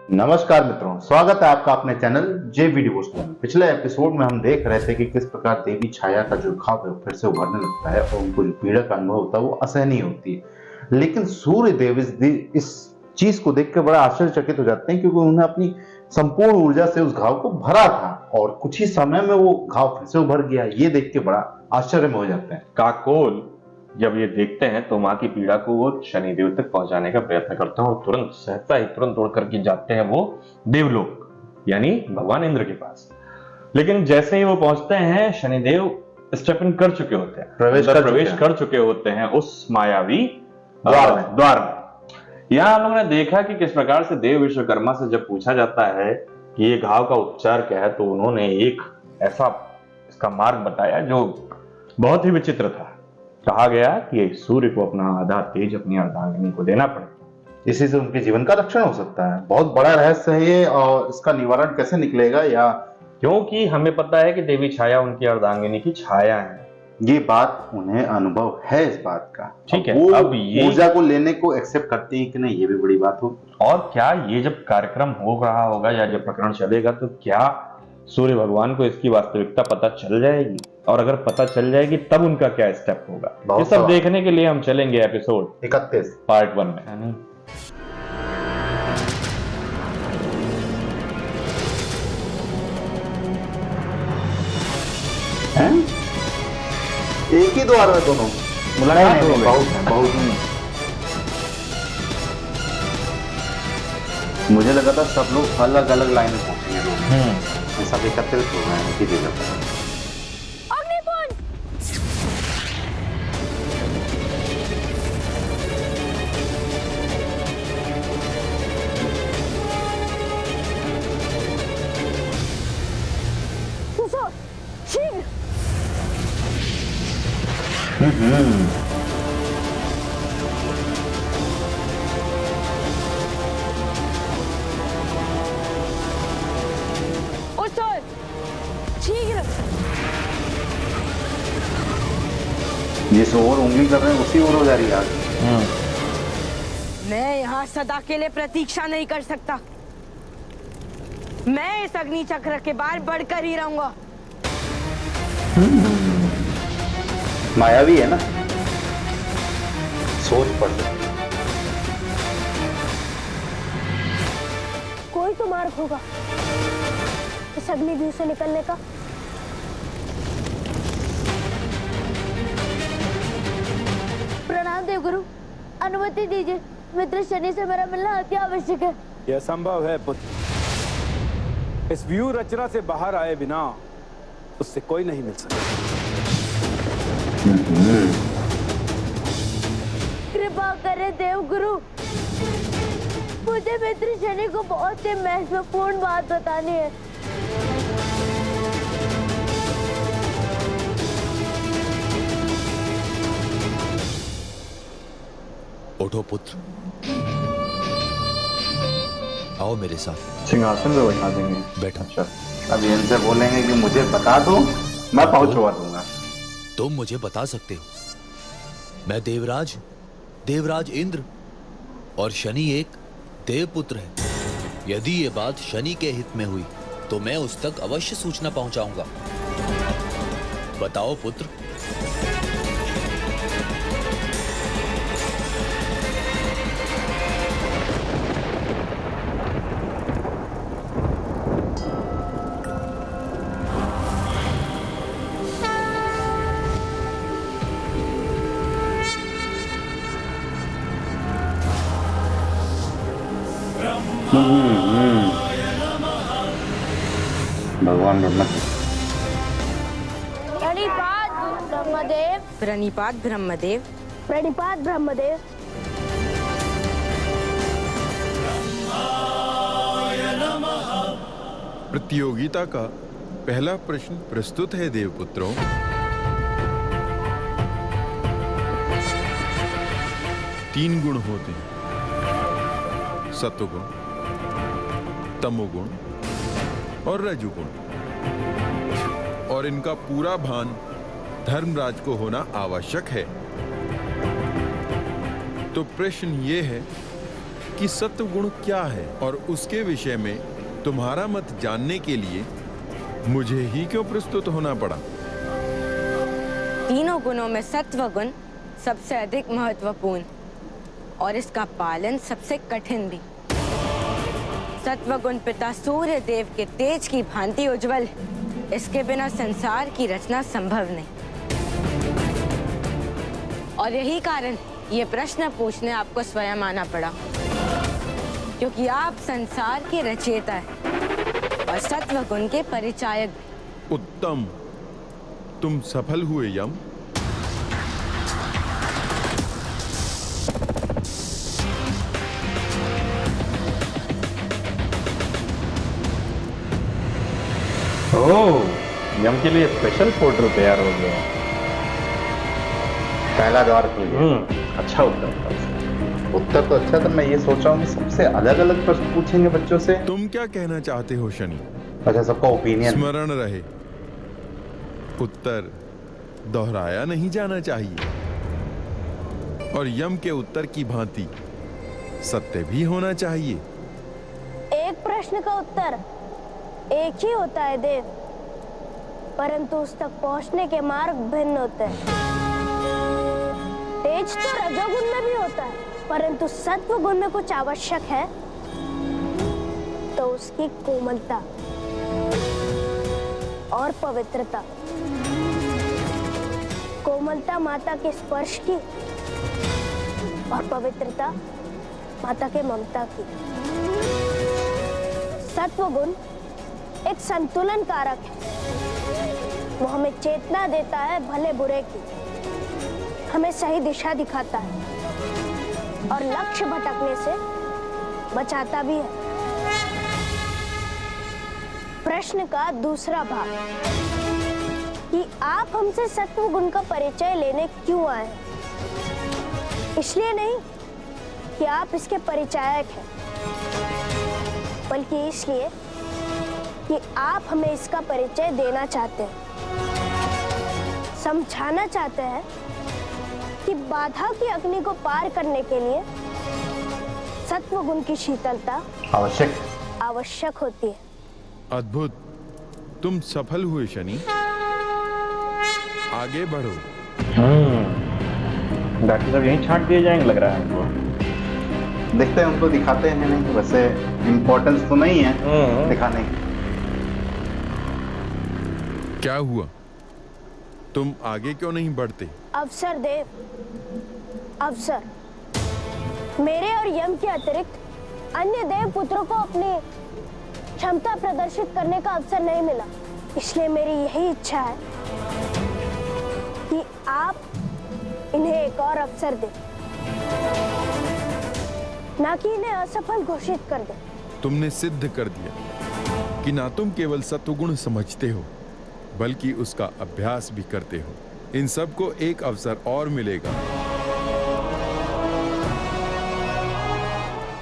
नमस्कार मित्रों, स्वागत है आपका अपने चैनल जे वीडियोस में। पिछले एपिसोड में हम देख रहे थे कि किस प्रकार देवी छाया का जो घाव है फिर से उभरने लगता है और उनको जो पीड़ा का अनुभव होता है वो असहनीय होती है। लेकिन सूर्य देव इस चीज को देख कर बड़ा आश्चर्यचकित हो जाते हैं, क्योंकि उन्होंने अपनी संपूर्ण ऊर्जा से उस घाव को भरा था और कुछ ही समय में वो घाव फिर से उभर गया। ये देख के बड़ा आश्चर्य में हो जाते हैं। काकोल जब ये देखते हैं तो माँ की पीड़ा को वो शनिदेव तक पहुंचाने का प्रयत्न करते हैं और तुरंत सहसा ही तुरंत उड़ करके जाते हैं वो देवलोक यानी भगवान इंद्र के पास। लेकिन जैसे ही वो पहुंचते हैं शनिदेव स्टेप इन कर चुके होते हैं, प्रवेश कर चुके होते हैं उस मायावी द्वार में। यहाँ हम लोगों ने देखा कि किस प्रकार से देव विश्वकर्मा से जब पूछा जाता है कि ये घाव का उपचार क्या है, तो उन्होंने एक ऐसा इसका मार्ग बताया जो बहुत ही विचित्र था। कहा गया कि सूर्य को अपना आधा तेज अपनी अर्धांगिनी को देना पड़ेगा, इसी से उनके जीवन का रक्षण हो सकता है। बहुत बड़ा रहस्य है ये, और इसका निवारण कैसे निकलेगा या क्योंकि हमें पता है कि देवी छाया उनकी अर्धांगिनी की छाया है। ये बात उन्हें अनुभव है इस बात का। ठीक है, वो अब ये ऊर्जा को लेने को एक्सेप्ट करते हैं कि नहीं, ये भी बड़ी बात होगी। और क्या ये जब कार्यक्रम हो रहा होगा या जब प्रकरण चलेगा तो क्या सूर्य भगवान को इसकी वास्तविकता पता चल जाएगी, और अगर पता चल जाएगी तब उनका क्या स्टेप होगा, ये सब देखने के लिए हम चलेंगे एपिसोड 31 पार्ट 1 में। एक ही द्वार है दोनों, मुलाकात हो गई। बहुत मुझे लगा था सब लोग अलग अलग लाइन में पहुंचेंगे, सब एकत्रित हो गए हैं एक ही जगह पर। जिस ओर उंगली कर रहे हैं उसी ओर हो जा रही है आग। मैं यहाँ सदा के लिए प्रतीक्षा नहीं कर सकता। मैं इस अग्नि चक्र के बाहर बढ़कर ही रहूंगा। मायावी है ना, सोच पड़ सकती। कोई तो मार्ग होगा इस अग्निव्यूह से निकलने का। प्रणाम देवगुरु, अनुमति दीजिए, मित्र शनि से मेरा मिलना अति आवश्यक है। यह संभव है पुत्र, इस व्यू रचना से बाहर आए बिना उससे कोई नहीं मिल सकता। कृपा करें देवगुरु, मुझे मित्र शनि को बहुत ही महत्वपूर्ण बात बतानी है। उठो पुत्र, आओ मेरे साथ। सिंहासन पे बैठा देंगे। बैठा। अब इनसे बोलेंगे कि मुझे बता दो, मैं पहुंचवा दूंगा। तुम मुझे बता सकते हो। मैं देवराज इंद्र, और शनि एक देवपुत्र है। यदि ये बात शनि के हित में हुई तो मैं उस तक अवश्य सूचना पहुंचाऊंगा। बताओ पुत्र। भगवान ब्रह्मदेव। प्रणिपात ब्रह्मदेव। प्रणिपात ब्रह्मदेव। प्रणिपात ब्रह्मदेव। प्रतियोगिता का पहला प्रश्न प्रस्तुत है देवपुत्रों। तीन गुण होते हैं, सत्वगुण, तमोगुण और रजोगुण, और इनका पूरा भान धर्मराज को होना आवश्यक है। तो प्रश्न ये है कि सत्व गुण क्या है और उसके विषय में तुम्हारा मत जानने के लिए मुझे ही क्यों प्रस्तुत होना पड़ा? तीनों गुणों में सत्व गुण सबसे अधिक महत्वपूर्ण और इसका पालन सबसे कठिन भी। सत्व गुण पिता सूर्य देव के तेज की भांति उज्जवल है। इसके बिना संसार की रचना संभव नहीं। और यही कारण ये प्रश्न पूछने आपको स्वयं आना पड़ा, क्योंकि आप संसार के रचयिता हैं और सत्व गुण के परिचायक भी। उत्तम, तुम सफल हुए यम। ओह, यम के लिए स्पेशल पोर्टल तैयार हो गया। पहला द्वार खुल गया। अच्छा उत्तर था उसका। उत्तर तो अच्छा था। मैं ये सोच रहा हूँ कि सबसे अलग अलग प्रश्न पूछेंगे बच्चों से। तुम क्या कहना चाहते हो शनि? अच्छा, सबका ओपिनियन। स्मरण रहे, उत्तर दोहराया नहीं जाना चाहिए और यम के उत्तर की भांति सत्य भी होना चाहिए। एक प्रश्न का उत्तर एक ही होता है देव, परंतु उस तक पहुंचने के मार्ग भिन्न होते हैं। तेज तो रजोगुण में भी होता है, परंतु सत्व गुण में कुछ आवश्यक है, तो उसकी कोमलता और पवित्रता। कोमलता माता के स्पर्श की और पवित्रता माता के ममता की। सत्व गुण एक संतुलन कारक है। वो हमें चेतना देता है भले बुरे की, हमें सही दिशा दिखाता है और लक्ष्य भटकने से बचाता भी है। प्रश्न का दूसरा भाग कि आप हमसे सत्व गुण का परिचय लेने क्यों आए? इसलिए नहीं कि आप इसके परिचायक हैं, बल्कि इसलिए कि आप हमें इसका परिचय देना चाहते हैं, समझाना चाहते हैं कि बाधा की अग्नि को पार करने के लिए सत्व गुण की शीतलता आवश्यक होती है। अद्भुत, तुम सफल हुए शनि। आगे बढ़ो। डॉक्टर साहब यहीं छांट दिए जाएंगे लग रहा है हमको। देखते हैं, उनको दिखाते हैं नहीं। वैसे इम्पोर्टेंस तो नहीं है दिखाने की। क्या हुआ? तुम आगे क्यों नहीं बढ़ते? अवसर देव, अवसर। मेरे और यम के अतिरिक्त अन्य देव पुत्रों को अपनी क्षमता प्रदर्शित करने का अवसर नहीं मिला। इसलिए मेरी यही इच्छा है कि आप इन्हें एक और अवसर दें, ना कि इन्हें असफल घोषित कर दें। तुमने सिद्ध कर दिया कि ना तुम केवल सत्वगुण समझते हो, बल्कि उसका अभ्यास भी करते हो। इन सबको एक अवसर और मिलेगा।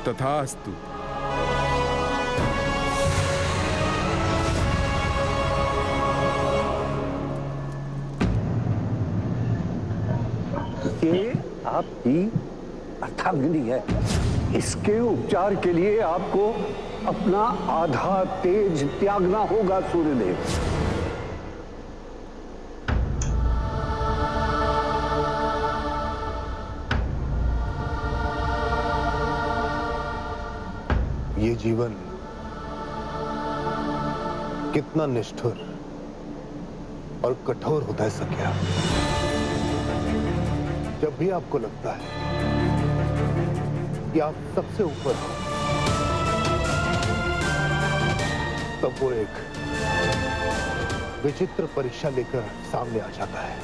तथास्तु। ये आपकी अर्थाग्नि है। इसके उपचार के लिए आपको अपना आधा तेज त्यागना होगा सूर्यदेव। ये जीवन कितना निष्ठुर और कठोर होता है सख्या। जब भी आपको लगता है कि आप सबसे ऊपर हो, तब वो एक विचित्र परीक्षा लेकर सामने आ जाता है।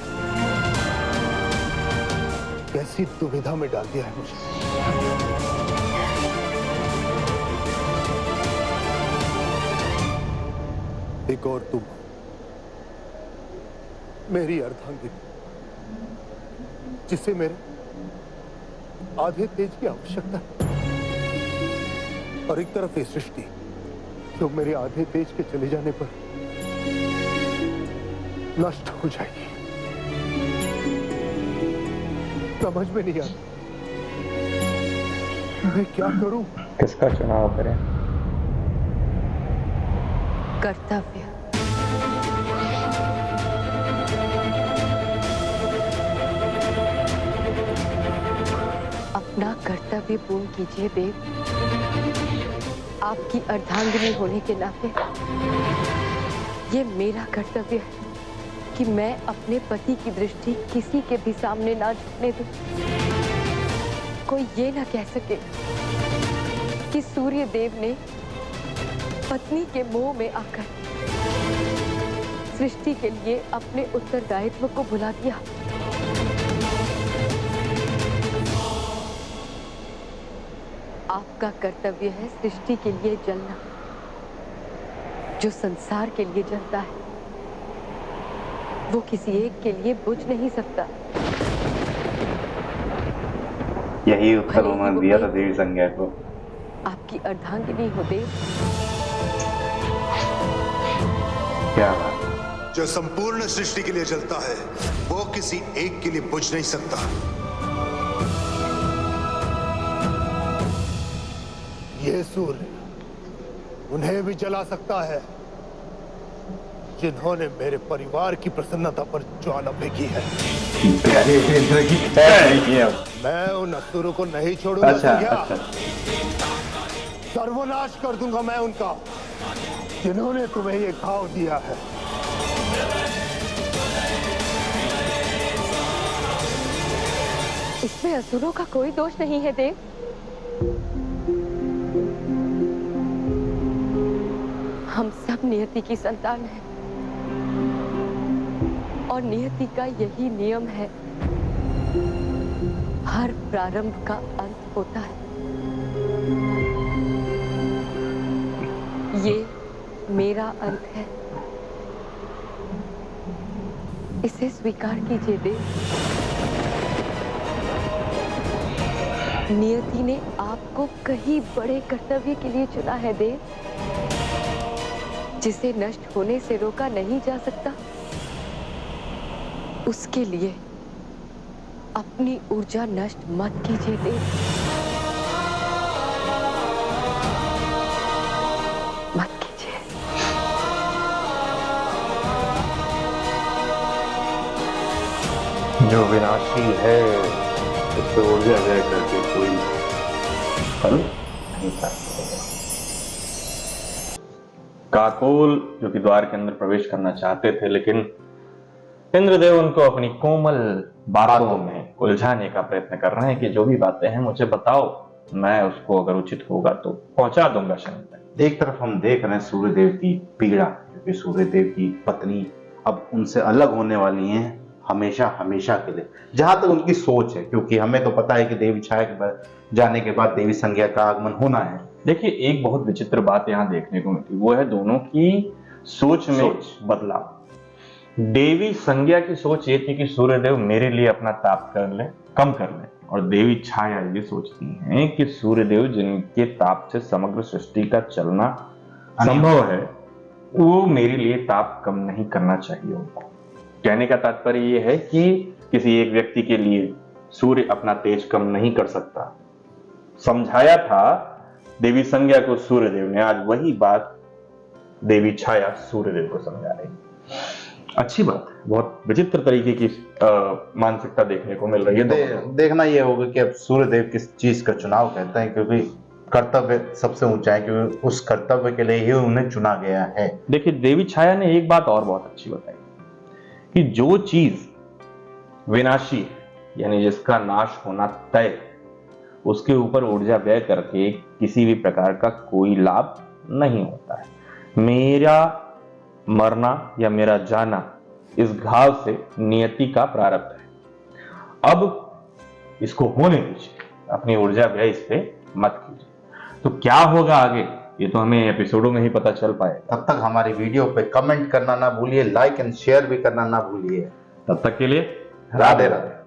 कैसी दुविधा में डाल दिया है मुझे। एक और तुम, मेरी अर्धांगिनी, जिसे मेरे आधे तेज की आवश्यकता है, और एक तरफ ये सृष्टि जो मेरे आधे तेज के चले जाने पर नष्ट हो जाएगी। समझ में नहीं आता मैं क्या करूं? किसका चुनाव करें? कर्तव्य। अपना कर्तव्य पूर्ण कीजिए देव। आपकी अर्धांगिनी होने के नाते ये मेरा कर्तव्य है कि मैं अपने पति की दृष्टि किसी के भी सामने ना झुकने दूं। कोई ये ना कह सके कि सूर्य देव ने पत्नी के मोह में आकर सृष्टि के लिए अपने उत्तरदायित्व को भुला दिया। आपका कर्तव्य है सृष्टि के लिए जलना। जो संसार के लिए जलता है वो किसी एक के लिए बुझ नहीं सकता। यही उत्तर उन्होंने दिया था देवी संज्ञा को। आपकी अर्धांगिनी हो देव। क्या बात? जो संपूर्ण सृष्टि के लिए जलता है वो किसी एक के लिए बुझ नहीं सकता। ये सूर्य उन्हें भी जला सकता है जिन्होंने मेरे परिवार की प्रसन्नता पर ज्वाला फेंकी है। मैं उन असुरों को नहीं छोड़ूंगा। अच्छा। सर्वनाश कर दूंगा मैं उनका, जिन्होंने तुम्हें ये घाव दिया है। इसमें असुरों का कोई दोष नहीं है देव। हम सब नियति की संतान हैं और नियति का यही नियम है, हर प्रारंभ का अंत होता है। ये मेरा अंत है, इसे स्वीकार कीजिए देव। नियति ने आपको कहीं बड़े कर्तव्य के लिए चुना है देव, जिसे नष्ट होने से रोका नहीं जा सकता। उसके लिए अपनी ऊर्जा नष्ट मत कीजिए देव। मत कीजिए। जो विनाशी है उसको ऊर्जा व्यय करके कोई फल नहीं प्राप्त होगा। काकोल जो कि द्वार के अंदर प्रवेश करना चाहते थे, लेकिन इंद्रदेव उनको अपनी कोमल बातों में उलझाने का प्रयत्न कर रहे हैं कि जो भी बातें हैं मुझे बताओ, मैं उसको अगर उचित होगा तो पहुंचा दूंगा शनि तक। एक तरफ हम देख रहे हैं सूर्यदेव की पीड़ा, क्योंकि सूर्यदेव की पत्नी अब उनसे अलग होने वाली हैं हमेशा हमेशा के लिए, जहां तक उनकी सोच है, क्योंकि हमें तो पता है कि देवी छाया के जाने के बाद देवी संज्ञा का आगमन होना है। देखिए, एक बहुत विचित्र बात यहाँ देखने को मिलती, वो है दोनों की सोच में बदलाव। देवी संज्ञा की सोच ये थी कि सूर्यदेव मेरे लिए अपना ताप कम कर ले, और देवी छाया ये सोचती हैं कि सूर्यदेव जिनके ताप से समग्र सृष्टि का चलना संभव है, वो मेरे लिए ताप कम नहीं करना चाहिए उनको। कहने का तात्पर्य ये है कि किसी एक व्यक्ति के लिए सूर्य अपना तेज कम नहीं कर सकता। समझाया था देवी संज्ञा को सूर्यदेव ने, आज वही बात देवी छाया सूर्यदेव को समझा रही। अच्छी बात है, बहुत विचित्र तरीके की मानसिकता देखने को मिल रही है। देखना यह होगा कि अब सूर्यदेव किस चीज का चुनाव करते हैं, क्योंकि कर्तव्य सबसे ऊंचा है, क्योंकि उस कर्तव्य के लिए ही उन्हें चुना गया है। देखिए, देवी छाया ने एक बात और बहुत अच्छी बताई कि जो चीज विनाशी है, यानी जिसका नाश होना तय है, उसके ऊपर ऊर्जा व्यय करके किसी भी प्रकार का कोई लाभ नहीं होता है। मेरा मरना या मेरा जाना इस घाव से नियति का प्रारब्ध है। अब इसको होने दीजिए, अपनी ऊर्जा व्यय इस पे मत कीजिए। तो क्या होगा आगे, ये तो हमें एपिसोडों में ही पता चल पाएगा। तब तक हमारी वीडियो पे कमेंट करना ना भूलिए, लाइक एंड शेयर भी करना ना भूलिए। तब तक के लिए राधे राधे।